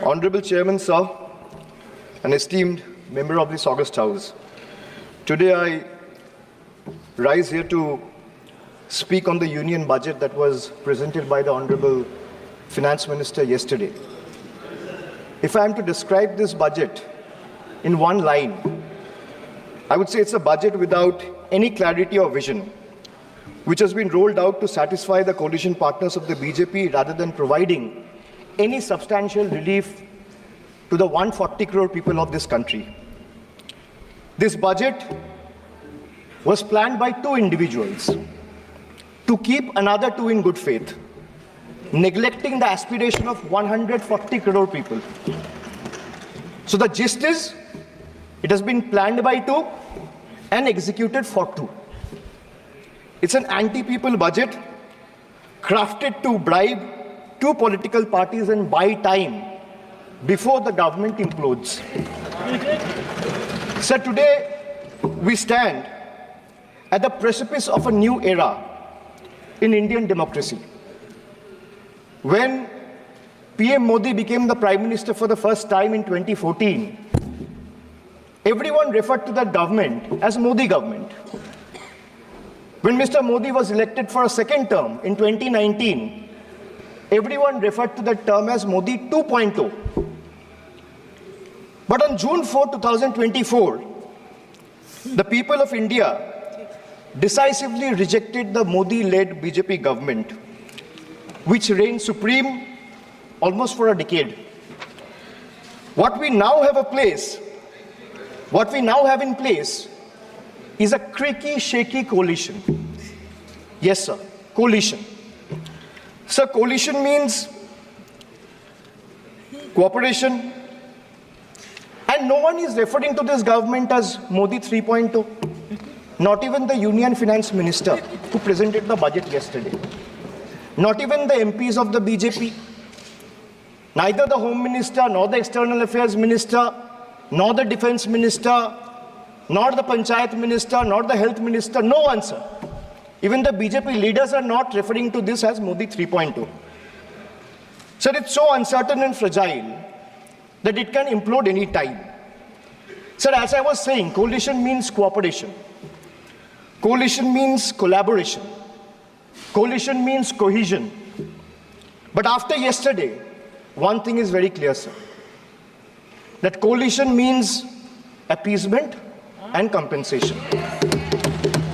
Honorable Chairman, sir, an esteemed member of this August House, today I rise here to speak on the Union Budget that was presented by the Honorable Finance Minister yesterday. If I am to describe this budget in one line, I would say it's a budget without any clarity or vision, which has been rolled out to satisfy the coalition partners of the BJP rather than providing any substantial relief to the 140 crore people of this country. This budget was planned by two individuals to keep another two in good faith, neglecting the aspiration of 140 crore people. So the gist is, it has been planned by two and executed for two. It's an anti-people budget crafted to bribe two political parties and buy time before the government implodes. So today we stand at the precipice of a new era in Indian democracy. When PM Modi became the Prime Minister for the first time in 2014, everyone referred to that government as Modi government. When Mr. Modi was elected for a second term in 2019, everyone referred to that term as Modi 2.0. But on June 4, 2024, the people of India decisively rejected the Modi-led BJP government, which reigned supreme almost for a decade. What we now have in place is a creaky, shaky coalition. Yes, sir, coalition. Sir, coalition means cooperation, and no one is referring to this government as Modi 3.0. Not even the Union Finance Minister who presented the budget yesterday. Not even the MPs of the BJP. Neither the Home Minister, nor the External Affairs Minister, nor the Defense Minister, nor the Panchayat Minister, nor the Health Minister, no one, sir. Even the BJP leaders are not referring to this as Modi 3.0. Sir, it's so uncertain and fragile that it can implode any time. Sir, as I was saying, coalition means cooperation. Coalition means collaboration. Coalition means cohesion. But after yesterday, one thing is very clear, sir. That coalition means appeasement and compensation.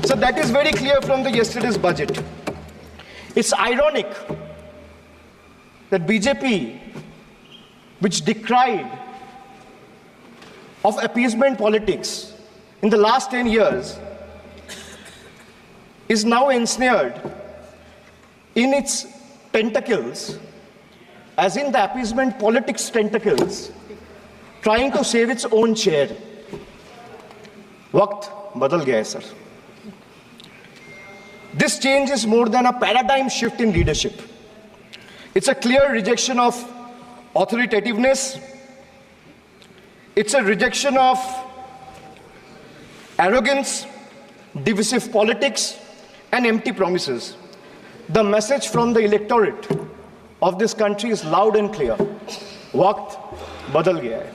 So that is very clear from the yesterday's budget. It's ironic that BJP, which decried of appeasement politics in the last 10 years, is now ensnared in its tentacles, as in the appeasement politics tentacles, trying to save its own chair. Waqt badal gaya hai, sir. This change is more than a paradigm shift in leadership. It's a clear rejection of authoritativeness. It's a rejection of arrogance, divisive politics, and empty promises. The message from the electorate of this country is loud and clear. Waqt badal gaya hai.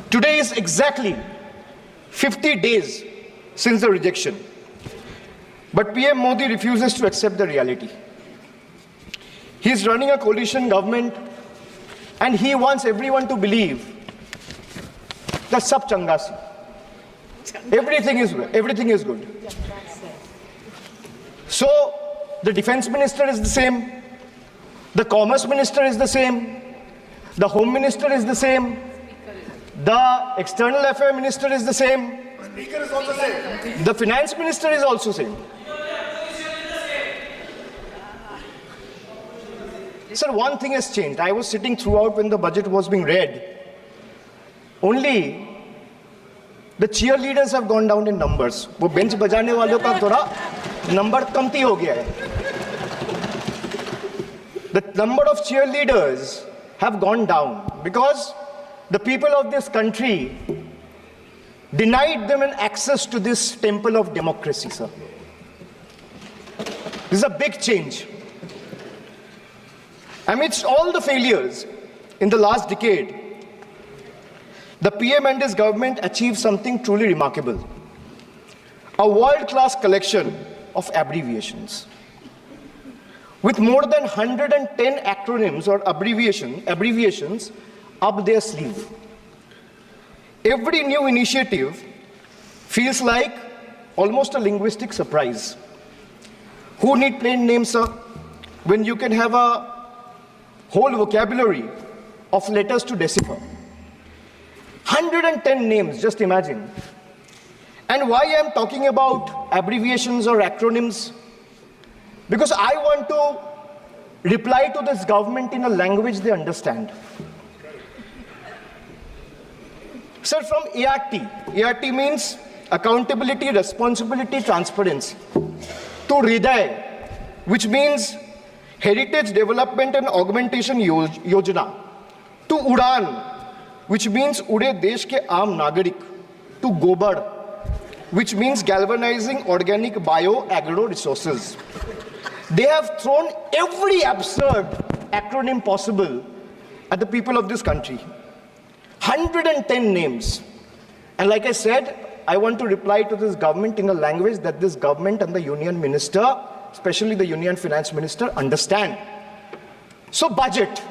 Today is exactly 50 days since the rejection. But PM Modi refuses to accept the reality. He is running a coalition government and he wants everyone to believe that sab changa si. Everything is good. So the defense minister is the same, the commerce minister is the same, the home minister is the same, the external affairs minister is the same, Speaker is also same, the finance minister is also same. Sir, one thing has changed. I was sitting throughout when the budget was being read. Only the cheerleaders have gone down in numbers. वो bench बजाने वालों का थोड़ा number कमती हो गया है. The number of cheerleaders have gone down because the people of this country denied them an access to this temple of democracy, sir. This is a big change. Amidst all the failures in the last decade, the PM and his government achieved something truly remarkable. A world-class collection of abbreviations. With more than 110 acronyms or abbreviations up their sleeve. Every new initiative feels like almost a linguistic surprise. Who need plain names, sir, when you can have a whole vocabulary of letters to decipher? 110 names, just imagine. And why I'm talking about abbreviations or acronyms? Because I want to reply to this government in a language they understand. Sir, from ART means accountability, responsibility, transparency, to Hriday, which means Heritage Development and Augmentation Yojana, to Udan, which means Ude Desh ke Aam Nagarik, to Gobar, which means galvanizing organic bio-agro resources. They have thrown every absurd acronym possible at the people of this country. 110 names. And like I said, I want to reply to this government in a language that this government and the union minister, especially the union finance minister, understand. So budget,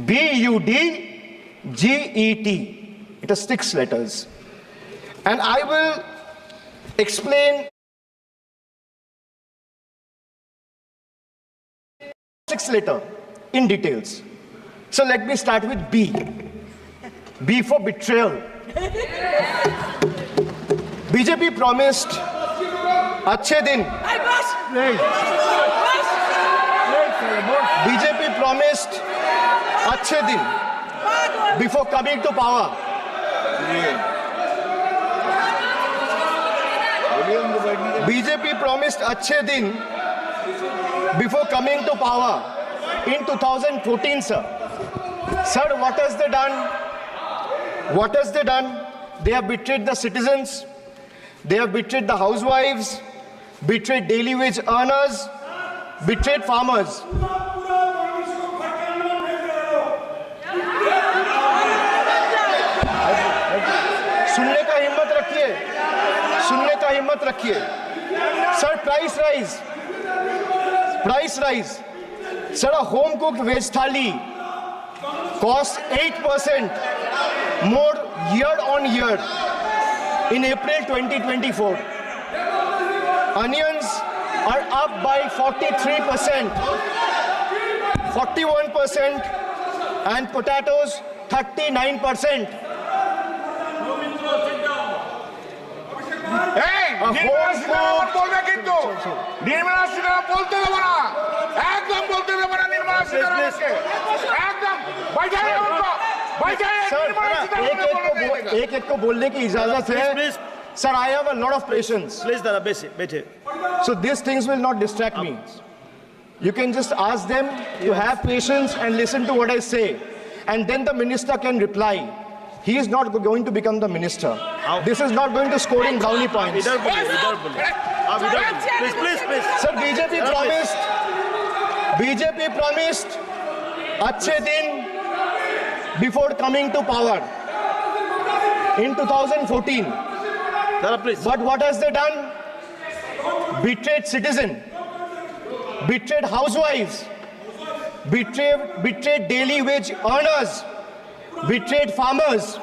B-U-D-G-E-T. It has 6 letters. And I will explain 6 letters in details. So let me start with B. B for betrayal. BJP promised अच्छे दिन. BJP promised अच्छे दिन before coming to power. BJP promised अच्छे दिन before coming to power in 2014, sir. Sir, what has they done? What has they done? They have betrayed the citizens. They have betrayed the housewives, betrayed daily wage earners, betrayed farmers. सुनने का हिम्मत रखिए. Sir, price rise. Sir, a home cooked veg thali costs 8% more year on year in April 2024. Onions are up by 43%, 41%, and potatoes 39%. एक को बोलने की इजाजत है. Sir, I have a lot of patience. Please, Dada, बैठे. So these things will not distract me. You can just ask them to have patience and listen to what I say. And then the minister can reply. He is not going to become the minister. This is not going to score in brownie points. Please. Sir, BJP promised अच्छे दिन before coming to power in 2014. Dada, please. But what has they done? Betrayed citizen, betrayed housewives, betrayed daily wage earners, betrayed farmers.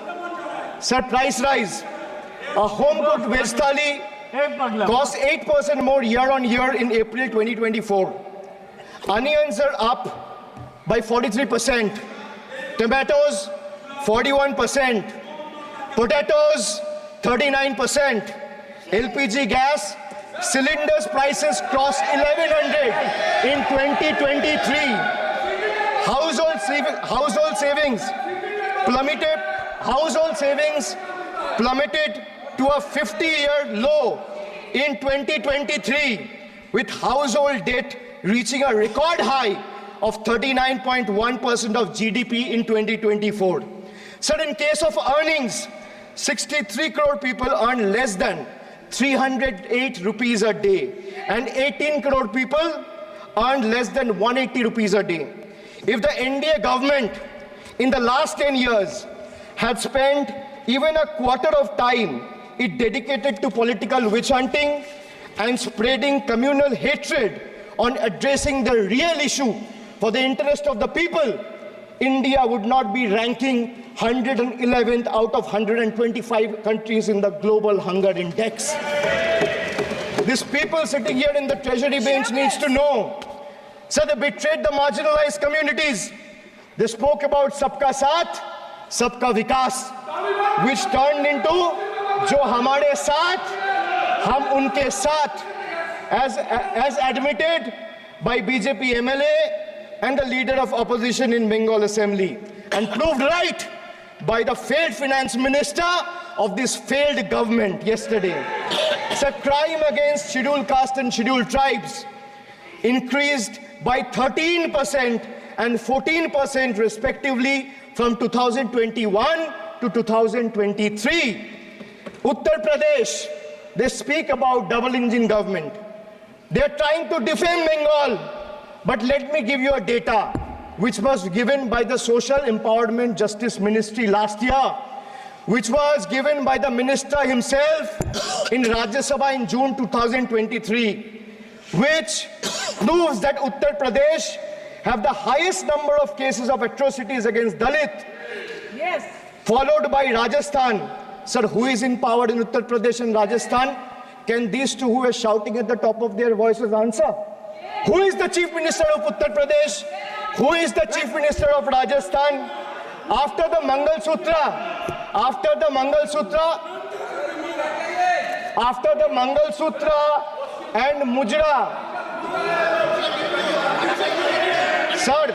Sir, price rise. A home-cooked veg thali costs 8% more year on year in April 2024. Onions are up by 43%. Tomatoes, 41%. Potatoes, 39%. LPG gas cylinders prices crossed 1100 in 2023. Household savings plummeted to a 50-year low in 2023, with household debt reaching a record high of 39.1% of GDP in 2024. Sir, in case of earnings, 63 crore people earn less than 308 rupees a day, and 18 crore people earn less than 180 rupees a day. If the NDA government in the last 10 years had spent even a quarter of time it dedicated to political witch hunting and spreading communal hatred on addressing the real issue for the interest of the people, India would not be ranking 111th out of 125 countries in the global hunger index. These people sitting here in the treasury bench needs to know. So they betrayed the marginalized communities. They spoke about Sabka Saath, Sabka Vikas, which turned into Jo Hamare Saath, Hum Unke Saath, as admitted by BJP MLA and the leader of opposition in Bengal Assembly, and proved right by the failed finance minister of this failed government yesterday. So crime against scheduled caste and scheduled tribes increased by 13% and 14% respectively from 2021 to 2023. Uttar Pradesh, they speak about double engine government. They're trying to defame Bengal. But let me give you a data which was given by the Social Empowerment Justice Ministry last year, which was given by the minister himself in Rajya Sabha in June 2023, which proves that Uttar Pradesh have the highest number of cases of atrocities against Dalit, Yes. followed by Rajasthan. Sir, who is in power in Uttar Pradesh and Rajasthan? Can these two who are shouting at the top of their voices answer? Who is the Chief Minister of Uttar Pradesh? Who is the Chief Minister of Rajasthan? After the Mangal Sutra and Mujra, sir,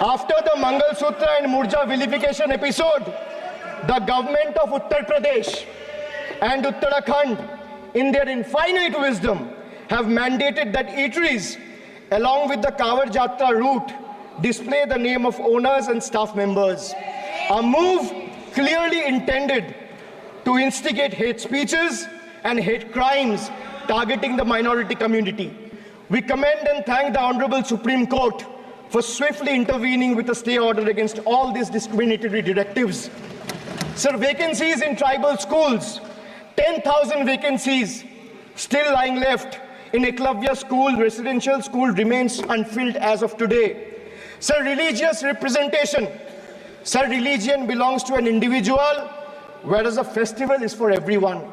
after the Mangal Sutra and Murja vilification episode, the government of Uttar Pradesh and Uttarakhand, in their infinite wisdom, have mandated that eateries, along with the Kawar Jatra route, display the name of owners and staff members. A move clearly intended to instigate hate speeches and hate crimes targeting the minority community. We commend and thank the Honorable Supreme Court for swiftly intervening with a stay order against all these discriminatory directives. Sir, vacancies in tribal schools, 10,000 vacancies still lying left in Eklavya school, residential school, remains unfilled as of today. Sir, religious representation. Sir, religion belongs to an individual, whereas a festival is for everyone.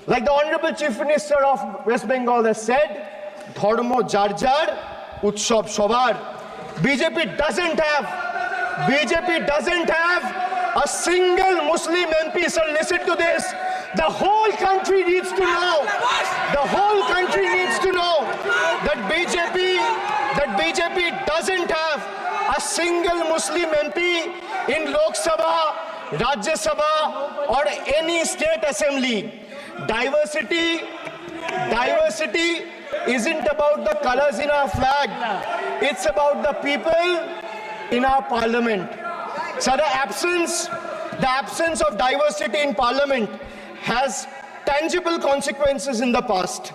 Like the Honorable Chief Minister of West Bengal has said, Dharmo jar jar, Utsav shobar. BJP doesn't have a single Muslim MP. Sir, listen to this. The whole country needs to know. The whole country needs to know that BJP doesn't have a single Muslim MP in Lok Sabha, Rajya Sabha, or any state assembly. Diversity isn't about the colors in our flag. It's about the people in our parliament. So the absence of diversity in parliament has tangible consequences in the past.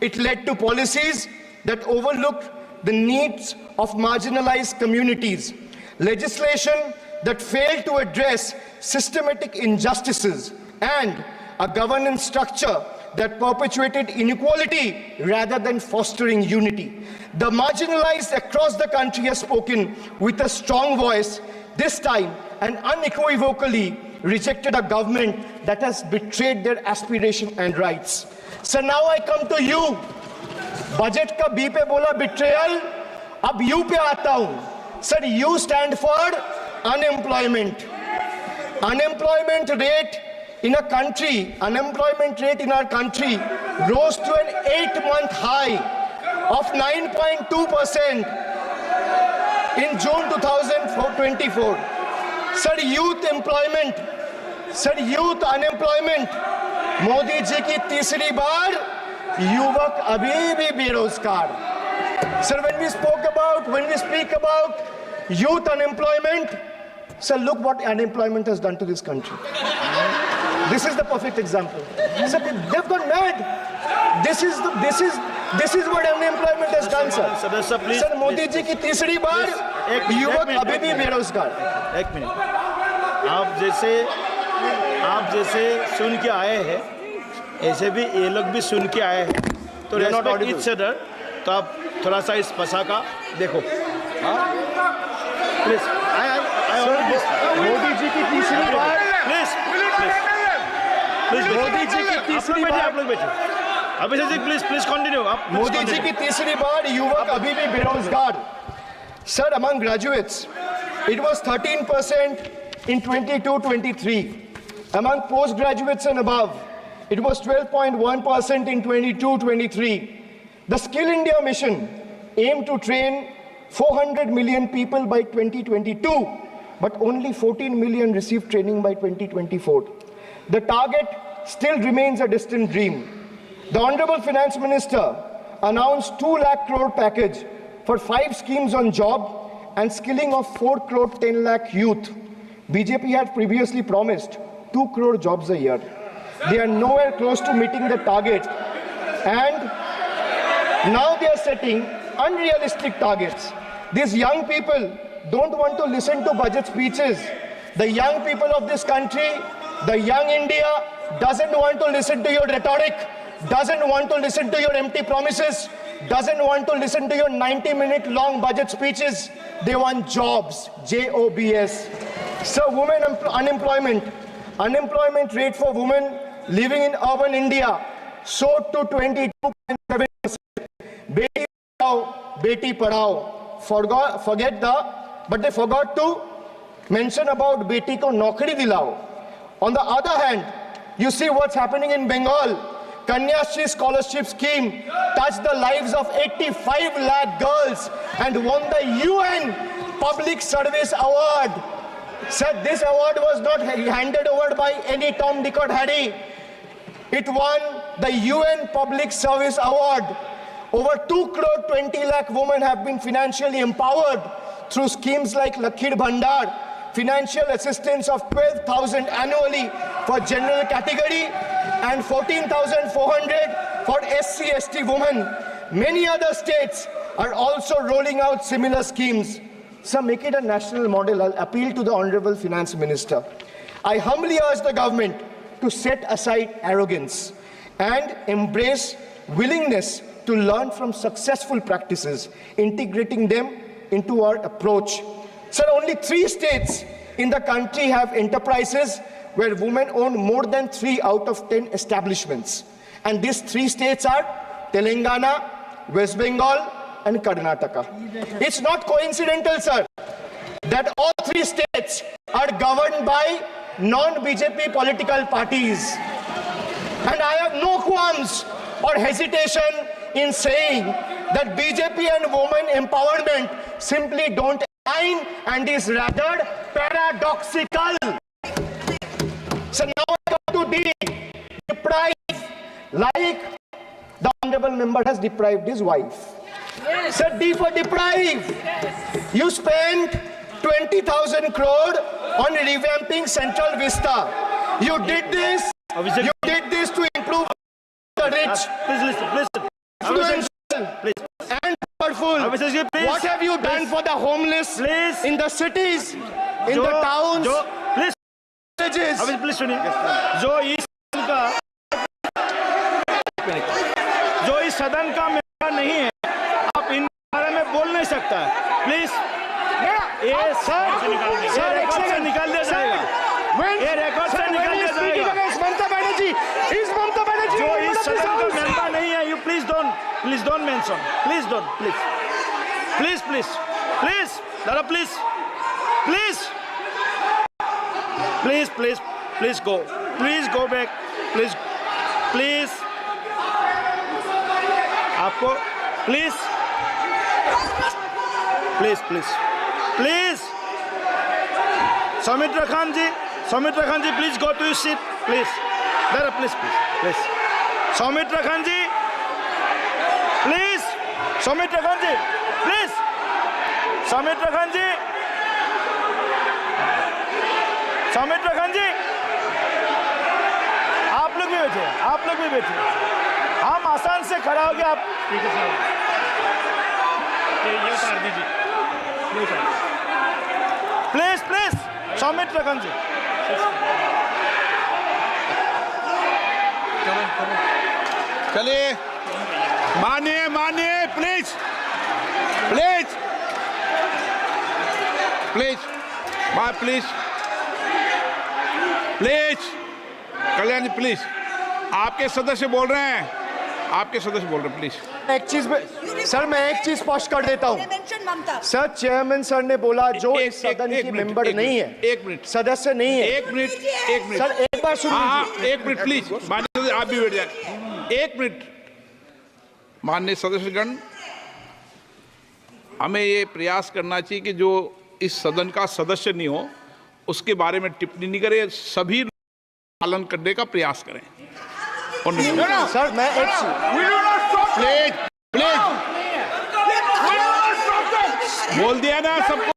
It led to policies that overlooked the needs of marginalized communities, legislation that failed to address systematic injustices, and a governance structure that perpetuated inequality rather than fostering unity. The marginalized across the country have spoken with a strong voice, this time and unequivocally rejected a government that has betrayed their aspiration and rights. So now I come to you. Budget ka B pe bola betrayal, ab U pe aata hu. Sir, U stand for unemployment. Unemployment rate in our country rose to an 8-month high of 9.2% in June 2024. Sir, youth unemployment, Modi ji ki तीसरी बार युवक अभी भी बेरोजगार. Sir, when we speak about youth unemployment, sir, look what unemployment has done to this country. This is the perfect example. Sir, they've gone mad. This is This is what unemployment has done, sir. सदस्य please sir, Modi ji की तीसरी बार युवक अभी भी बेरोजगार। एक minute, आप जैसे सुन के आए हैं, ऐसे भी ये लोग भी सुन के आए हैं, तो रेस्पेक्ट ईच अदर। तो आप थोड़ा सा इस भाषा का देखो, प्लीज। मोदी जी की तीसरी बार, प्लीज मोदी जी की तीसरी बार, आप लोग बैठे। Abhishek ji please continue. आप मोदी जी की तीसरी बार युवक अभी भी बेरोजगार। Sir, among graduates, it was 13% in 22-23. Among postgraduates and above, it was 12.1% in 22-23. The Skill India mission aimed to train 400 million people by 2022, but only 14 million received training by 2024. The target still remains a distant dream. The Honorable Finance Minister announced 2 lakh crore package for 5 schemes on job and skilling of 4 crore 10 lakh youth. BJP had previously promised 2 crore jobs a year. They are nowhere close to meeting the target, and now they are setting unrealistic targets. These young people don't want to listen to budget speeches. The young people of this country, the young India, doesn't want to listen to your rhetoric, doesn't want to listen to your empty promises, doesn't want to listen to your 90-minute long budget speeches. They want jobs, J-O-B-S. So women unemployment rate for women living in urban India soared to 22.7%. Beti Bachao, Beti Padhao. But they forgot to mention about Beti ko Naukri Dilao. On the other hand, you see what's happening in Bengal. Kanyashri scholarship scheme touched the lives of 85 lakh girls and won the UN Public Service Award. Said this award was not handed over by any Tom, Dick or Harry. It won the UN Public Service Award. Over 2 crore 20 lakh women have been financially empowered through schemes like Lakhir Bhandar, financial assistance of 12,000 annually for general category and 14,400 for SC/ST women. Many other states are also rolling out similar schemes. So make it a national model. I'll appeal to the Honorable Finance Minister. I humbly urge the government to set aside arrogance and embrace willingness to learn from successful practices, integrating them into our approach. Sir, only 3 states in the country have enterprises where women own more than 3 out of 10 establishments. And these 3 states are Telangana, West Bengal, and Karnataka. It's not coincidental, sir, that all 3 states are governed by non-BJP political parties. And I have no qualms or hesitation in saying that BJP and women empowerment simply don't align and is rather paradoxical. So now I come to deprive, like the Honorable Member has deprived his wife. Yes. So D for deprive. Yes. You spent 20,000 crore on revamping Central Vista. You did this. You did this to improve the rich. Please listen. Please. And powerful. What have you done for the homeless in the cities, in the towns, please. villages? Please सुनिए. जो इस सदन का member नहीं है, आप इन बारे में बोल नहीं सकता है. प्लीज. ये सर रिकॉर्ड से निकाल दिया जाएगा. ये रिकॉर्ड से निकाल दिया जाएगा. ममता बनर्जी जो इस सदन का मेंबर नहीं है, you please don't mention. Please Dada, please go. Please go back. Please. आपको please. Soumitra Khan ji, please go to your seat, please. Dada, please. Soumitra Khan ji, please. Soumitra Khan ji, please. Soumitra Khan ji, आप लोग भी बैठे. हम आसान से खड़ा हो गए आप ठीक है साहब, ये उतार दीजिए, ये उतार दीजिए। प्लीज प्लीज सौमित रखन जी। चलिए, मानिए मानिए, please please please please please Kalyan ji, please, आपके सदस्य बोल रहे हैं, आपके सदस्य बोल रहे हैं, प्लीज। एक चीज में सर, मैं एक चीज स्पष्ट कर देता हूं सर। चेयरमैन सर ने बोला जो इस सदन की मेंबर नहीं है, एक मिनट, सदस्य नहीं है। एक मिनट सर, एक बार सुन हाँ, लीजिए। एक मिनट प्लीज, माननीय सदस्य आप भी बैठ जाए। एक मिनट, माननीय सदस्यगण, हमें ये प्रयास करना चाहिए कि जो इस सदन का सदस्य नहीं हो उसके बारे में टिप्पणी नहीं करें, सभी पालन करने का प्रयास करें। सर मैं एक प्लीज प्लीज बोल दिया ना सबको,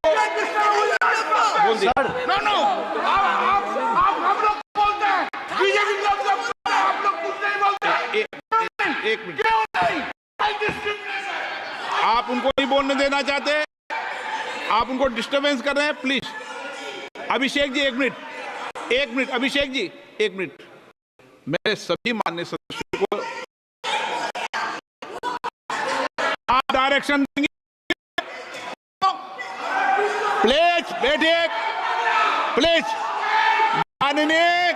बोल दिया। एक मिनट, आप उनको नहीं बोलने देना चाहते, आप उनको डिस्टर्बेंस कर रहे हैं, प्लीज। अभिषेक जी एक मिनट, अभिषेक जी एक मिनट, मेरे सभी माननीय सदस्यों को आप डायरेक्शन देंगे, प्लीज बैठिए, प्लीज। माननीय,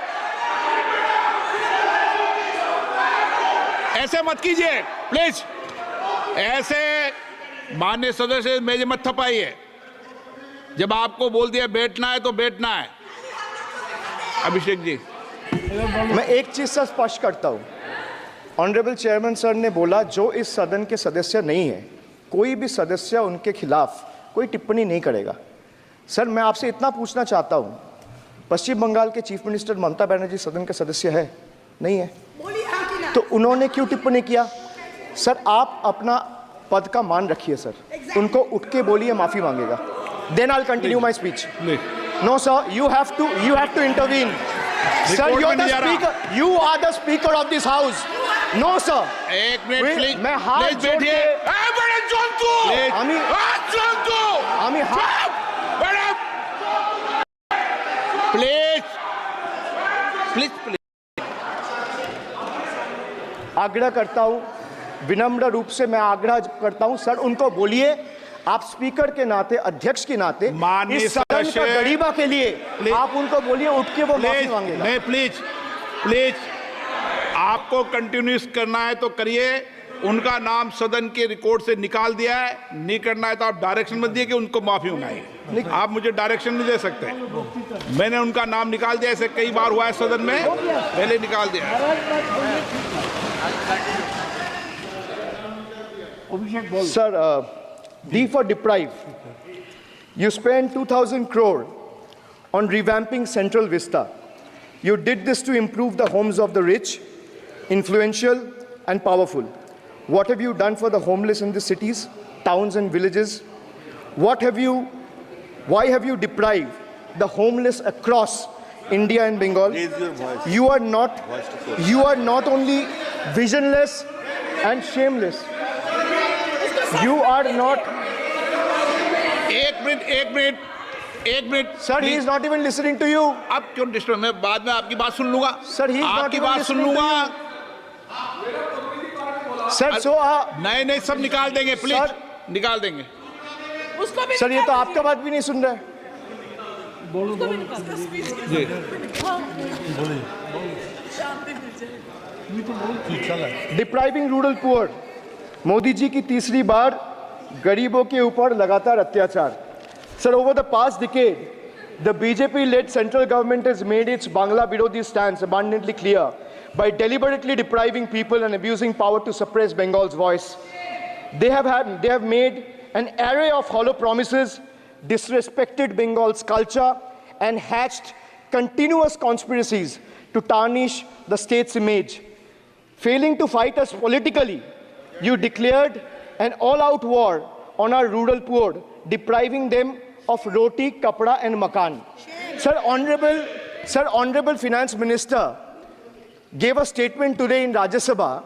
ऐसे मत कीजिए प्लीज, ऐसे माननीय सदस्य मेजे मत थपाइए। जब आपको बोल दिया बैठना है तो बैठना है। अभिषेक जी, मैं एक चीज से स्पष्ट करता हूं। ऑनरेबल चेयरमैन सर ने बोला जो इस सदन के सदस्य नहीं है, कोई भी सदस्य उनके खिलाफ कोई टिप्पणी नहीं करेगा। सर मैं आपसे इतना पूछना चाहता हूं, पश्चिम बंगाल के चीफ मिनिस्टर ममता बनर्जी सदन के सदस्य है? नहीं है, तो उन्होंने क्यों टिप्पणी किया? सर आप अपना पद का मान रखिए सर, उनको उठ के बोलिए माफी मांगेगा। Then I will continue my speech. No sir, you have to intervene. Sir, you're the speaker. You are the speaker of this house. No sir. एक मिनट प्लीज, मैं हाथ जोड़ के प्लीज प्लीज आग्रह करता हूं, विनम्र रूप से मैं आग्रह करता हूं सर, उनको बोलिए आप स्पीकर के नाते, अध्यक्ष के नाते, इस सदन का गरिमा के लिए आप उनको बोलिए उठ के वो माफी मांगेगा। नहीं प्लीज प्लीज, आपको कंटिन्यूस करना है तो करिए, उनका नाम सदन के रिकॉर्ड से निकाल दिया है, नहीं करना है तो आप डायरेक्शन मत दिए कि उनको माफी मंगाइए। आप मुझे डायरेक्शन नहीं दे सकते, मैंने उनका नाम निकाल दिया, ऐसे कई बार हुआ है सदन में, पहले निकाल दिया। Sir, D for deprive. You spent 2,000 crore on revamping Central Vista. You did this to improve the homes of the rich, influential, and powerful. What have you done for the homeless in the cities, towns, and villages? Why have you deprived the homeless across India and Bengal? You are not only visionless and shameless. You are not. एक minute Sir, he is not even listening to you. अब क्यों disturb? मैं बाद में आपकी बात सुन लूंगा। Sir, he is not आपकी even बात सुन listening to लूंगा। Sir, so नहीं सब निकाल देंगे, प्लीज Sir, निकाल देंगे। सर ये तो आपका बात भी नहीं सुन रहे। Depriving rural poor, Modi ji की तीसरी बार गरीबों के ऊपर लगातार अत्याचार। Sir, over the past decade, the BJP-led central government has made its Bangla Birodhi stance abundantly clear by deliberately depriving people and abusing power to suppress Bengal's voice. They have made an array of hollow promises, disrespected Bengal's culture, and hatched continuous conspiracies to tarnish the state's image. Failing to fight us politically, you declared an all-out war on our rural poor, depriving them of roti, kapda, and makan. Sir, Honorable Finance Minister gave a statement today in Rajya Sabha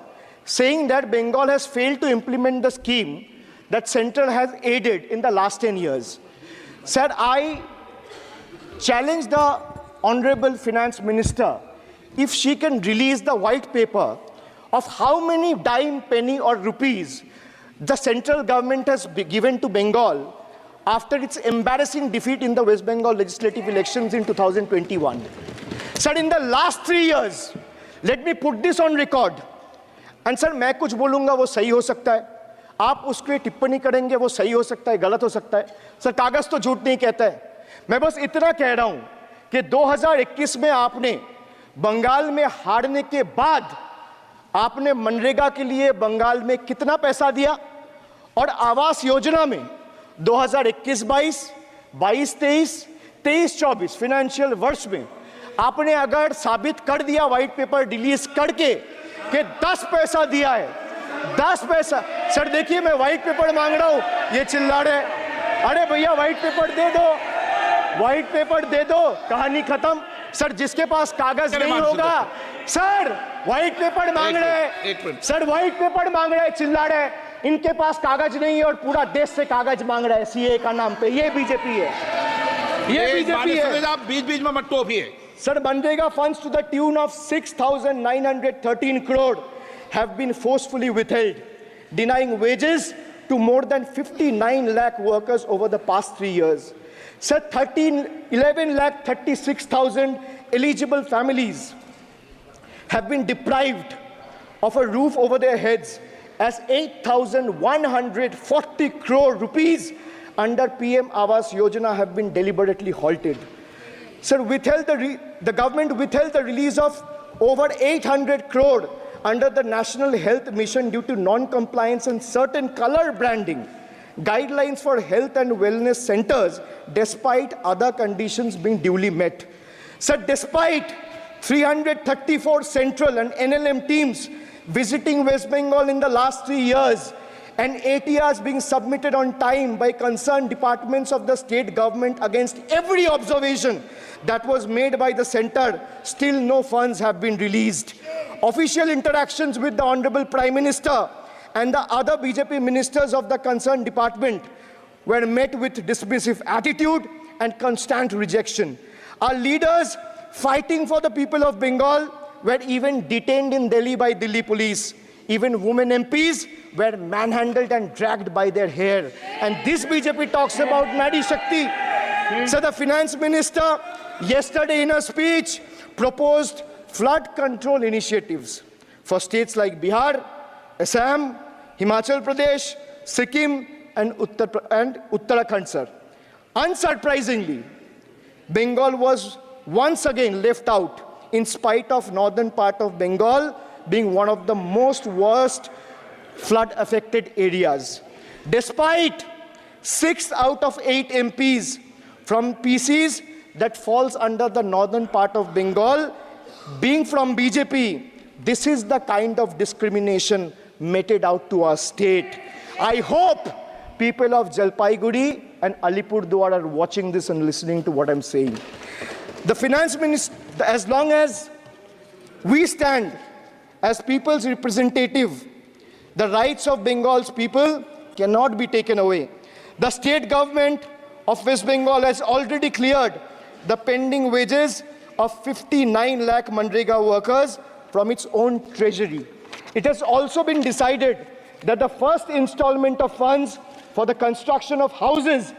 saying that Bengal has failed to implement the scheme that Central has aided in the last 10 years. Sir, I challenge the Honorable Finance Minister if she can release the white paper of how many dime, penny or rupees the central government has given to Bengal after its embarrassing defeat in the West Bengal legislative elections in 2021. Sir, in the last 3 years, let me put this on record. And sir, मैं कुछ बोलूँगा वो सही हो सकता है, आप उसके टिप्पणी करेंगे वो सही हो सकता है, गलत हो सकता है. सर, कागज तो झूठ नहीं कहता है. मैं बस इतना कह रहा हूँ कि 2021 में आपने बंगाल में हारने के बाद आपने मनरेगा के लिए बंगाल में कितना पैसा दिया, और आवास योजना में 2021-22, 22-23, 23-24 फाइनेंशियल वर्ष में आपने अगर साबित कर दिया व्हाइट पेपर रिलीज करके कि 10 पैसा दिया है, 10 पैसा. सर देखिए, मैं व्हाइट पेपर मांग रहा हूं, ये चिल्ला रहे. अरे भैया व्हाइट पेपर दे दो, व्हाइट पेपर दे दो, कहानी खत्म. सर जिसके पास कागज नहीं होगा, सर व्हाइट पेपर मांग रहे हैं, सर व्हाइट पेपर मांग रहे हैं, चिल्ला रहे हैं. इनके पास कागज नहीं है और पूरा देश से कागज मांग रहा है सीए का नाम पे. ये बीजेपी है, ये बीजेपी है. आप बीच-बीच में मत टोकिए. Sir, Manrega funds to the tune of 6,913 crore have been forcefully withheld, denying wages to more than 59 lakh workers over the past 3 years. Sir, 11 lakh 36,000 eligible families have been deprived of a roof over their heads as 8,140 crore rupees under PM Awas Yojana have been deliberately halted. Sir, the government withheld the release of over 800 crore under the National Health Mission due to non-compliance and certain color branding guidelines for health and wellness centers, despite other conditions being duly met. Sir, despite 334 central and NLM teams visiting West Bengal in the last 3 years, and ATRs being submitted on time by concerned departments of the state government against every observation that was made by the center, still no funds have been released. Official interactions with the Honorable Prime Minister and the other BJP ministers of the concerned department were met with dismissive attitude and constant rejection. Our leaders fighting for the people of Bengal were even detained in Delhi by Delhi police. Even women MPs were manhandled and dragged by their hair. And this BJP talks about Nari Shakti. So the finance minister yesterday in a speech proposed flood control initiatives for states like Bihar, Assam, Himachal Pradesh, Sikkim, and Uttarakhand, sir. Unsurprisingly, Bengal was once again left out, in spite of northern part of Bengal being one of the most worst flood-affected areas. Despite 6 out of 8 MPs from PCs that falls under the northern part of Bengal being from BJP, this is the kind of discrimination meted out to our state. I hope people of Jalpaiguri and Alipurduar are watching this and listening to what I'm saying. The finance minister, as long as we stand as people's representative, the rights of Bengal's people cannot be taken away. The state government of West Bengal has already cleared the pending wages of 59 lakh Manrega workers from its own treasury. It has also been decided that the first installment of funds for the construction of houses